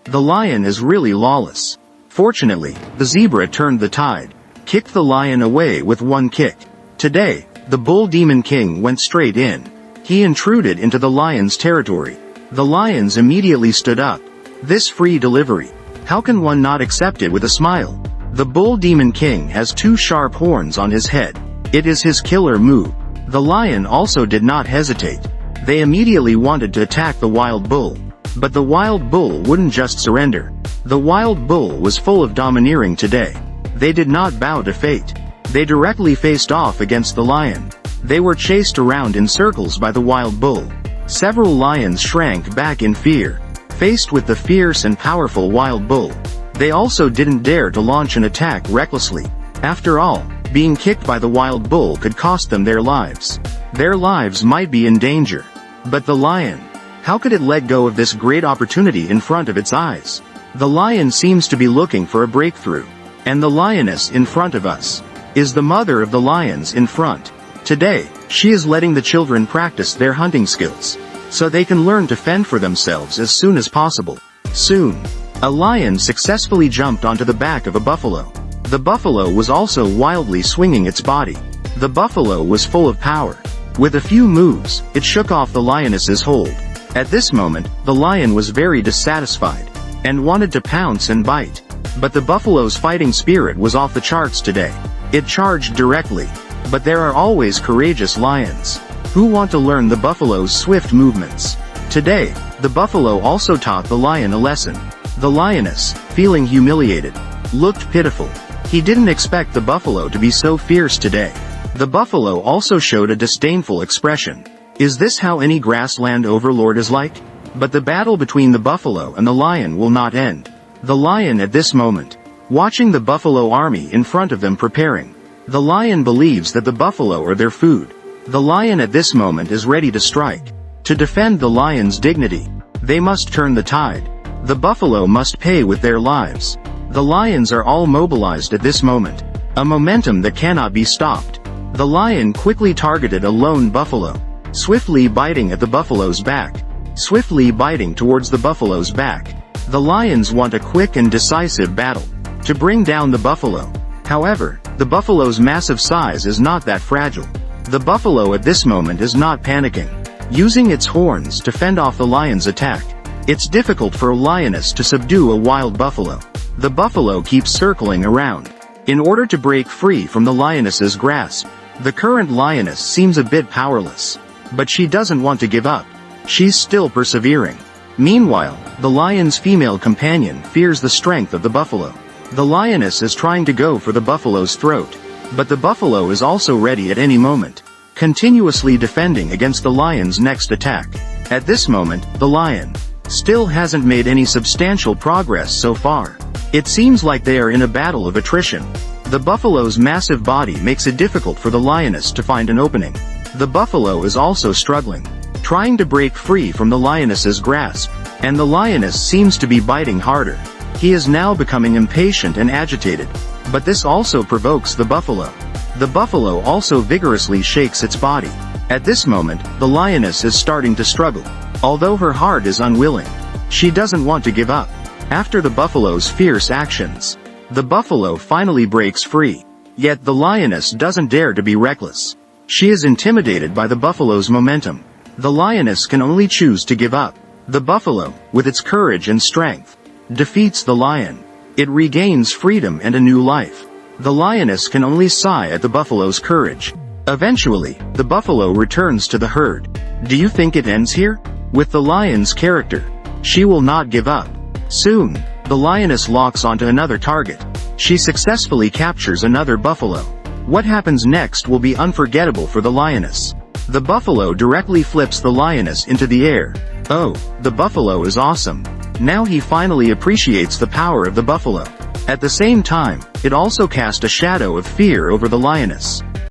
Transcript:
The lion is really lawless. Fortunately, the zebra turned the tide, kicked the lion away with one kick. Today, the bull demon king went straight in. He intruded into the lion's territory. The lions immediately stood up. This free delivery. How can one not accept it with a smile? The bull demon king has two sharp horns on his head. It is his killer move. The lion also did not hesitate. They immediately wanted to attack the wild bull. But the wild bull wouldn't just surrender. The wild bull was full of domineering today. They did not bow to fate. They directly faced off against the lion. They were chased around in circles by the wild bull. Several lions shrank back in fear. Faced with the fierce and powerful wild bull, they also didn't dare to launch an attack recklessly. After all, being kicked by the wild bull could cost them their lives. Their lives might be in danger. But the lion, how could it let go of this great opportunity in front of its eyes? The lion seems to be looking for a breakthrough. And the lioness in front of us is the mother of the lions in front. Today, she is letting the children practice their hunting skills, so they can learn to fend for themselves as soon as possible. Soon, a lion successfully jumped onto the back of a buffalo. The buffalo was also wildly swinging its body. The buffalo was full of power. With a few moves, it shook off the lioness's hold. At this moment, the lion was very dissatisfied, and wanted to pounce and bite. But the buffalo's fighting spirit was off the charts today. It charged directly. But there are always courageous lions who want to learn the buffalo's swift movements. Today, the buffalo also taught the lion a lesson. The lioness, feeling humiliated, looked pitiful. He didn't expect the buffalo to be so fierce today. The buffalo also showed a disdainful expression. Is this how any grassland overlord is like? But the battle between the buffalo and the lion will not end. The lion at this moment, watching the buffalo army in front of them preparing. The lion believes that the buffalo are their food. The lion at this moment is ready to strike. To defend the lion's dignity, they must turn the tide. The buffalo must pay with their lives. The lions are all mobilized at this moment. A momentum that cannot be stopped. The lion quickly targeted a lone buffalo, swiftly biting at the buffalo's back. Swiftly biting towards the buffalo's back. The lions want a quick and decisive battle to bring down the buffalo. However, the buffalo's massive size is not that fragile. The buffalo at this moment is not panicking, using its horns to fend off the lion's attack. It's difficult for a lioness to subdue a wild buffalo. The buffalo keeps circling around in order to break free from the lioness's grasp. The current lioness seems a bit powerless, but she doesn't want to give up. She's still persevering. Meanwhile, the lion's female companion fears the strength of the buffalo. The lioness is trying to go for the buffalo's throat, but the buffalo is also ready at any moment, continuously defending against the lion's next attack. At this moment, the lion still hasn't made any substantial progress so far. It seems like they are in a battle of attrition. The buffalo's massive body makes it difficult for the lioness to find an opening. The buffalo is also struggling, trying to break free from the lioness's grasp, and the lioness seems to be biting harder. He is now becoming impatient and agitated, but this also provokes the buffalo. The buffalo also vigorously shakes its body. At this moment, the lioness is starting to struggle. Although her heart is unwilling, she doesn't want to give up. After the buffalo's fierce actions, the buffalo finally breaks free. Yet the lioness doesn't dare to be reckless. She is intimidated by the buffalo's momentum. The lioness can only choose to give up. The buffalo, with its courage and strength, defeats the lion. It regains freedom and a new life. The lioness can only sigh at the buffalo's courage. Eventually, the buffalo returns to the herd. Do you think it ends here? With the lion's character, she will not give up. Soon, the lioness locks onto another target. She successfully captures another buffalo. What happens next will be unforgettable for the lioness. The buffalo directly flips the lioness into the air. Oh, the buffalo is awesome. Now he finally appreciates the power of the buffalo. At the same time, it also cast a shadow of fear over the lioness.